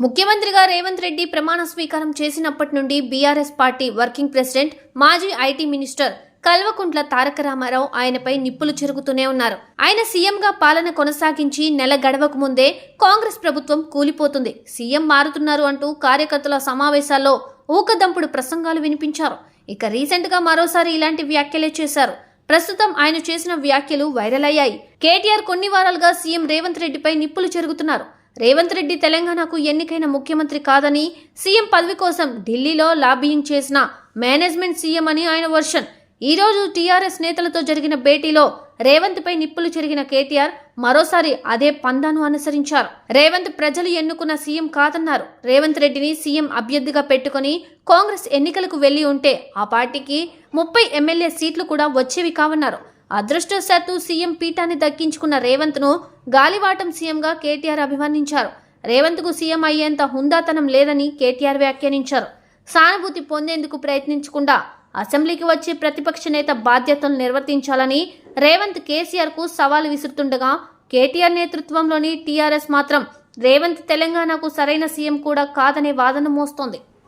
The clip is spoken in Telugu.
ముఖ్యమంత్రిగా రేవంత్ రెడ్డి ప్రమాణ స్వీకారం చేసినప్పటి నుండి బీఆర్ఎస్ పార్టీ వర్కింగ్ ప్రెసిడెంట్ మాజీ ఐటీ మినిస్టర్ కల్వకుంట్ల తారక రామారావు ఆయనపై నిప్పులు చెరుగుతూనే ఉన్నారు. ఆయన సీఎంగా పాలన కొనసాగించి నెల గడవకు ముందే కాంగ్రెస్ ప్రభుత్వం కూలిపోతుంది, సీఎం మారుతున్నారు అంటూ కార్యకర్తల సమావేశాల్లో ఊకదంపుడు ప్రసంగాలు వినిపించారు. ఇక రీసెంట్ గా మరోసారి ఇలాంటి వ్యాఖ్యలే చేశారు. ప్రస్తుతం ఆయన చేసిన వ్యాఖ్యలు వైరల్ అయ్యాయి. కేటీఆర్ కొన్ని వారాలుగా సీఎం రేవంత్ రెడ్డిపై నిప్పులు చెరుగుతున్నారు. రేవంత్ రెడ్డి తెలంగాణకు ఎన్నికైన ముఖ్యమంత్రి కాదని, సీఎం పదవి కోసం ఢిల్లీలో లాబియింగ్ చేసిన మేనేజ్మెంట్ సీఎం అని ఆయన వర్షన్. ఈ రోజు టీఆర్ఎస్ నేతలతో జరిగిన భేటీలో రేవంత్ పై నిప్పులు చెరిగిన కేటీఆర్ మరోసారి అదే పందాను అనుసరించారు. రేవంత్ ప్రజలు ఎన్నుకున్న సీఎం కాదన్నారు. రేవంత్ రెడ్డిని సీఎం అభ్యర్థిగా పెట్టుకుని కాంగ్రెస్ ఎన్నికలకు వెళ్లి ఉంటే ఆ పార్టీకి 30 ఎమ్మెల్యే సీట్లు కూడా వచ్చేవి కావన్నారు. అదృష్టవశాత్తు సీఎం పీఠాన్ని దక్కించుకున్న రేవంత్ ను గాలివాటం సీఎంగా కేటీఆర్ అభివర్ణించారు. రేవంత్ కు సీఎం అయ్యేంత హుందాతనం లేదని కేటీఆర్ వ్యాఖ్యానించారు. సానుభూతి పొందేందుకు ప్రయత్నించకుండా అసెంబ్లీకి వచ్చే ప్రతిపక్ష నేత బాధ్యతలు నిర్వర్తించాలని రేవంత్ కేసీఆర్ కు సవాల్ విసురుతుండగా, కేటీఆర్ నేతృత్వంలోని టీఆర్ఎస్ మాత్రం రేవంత్ తెలంగాణకు సరైన సీఎం కూడా కాదనే వాదన మోస్తోంది.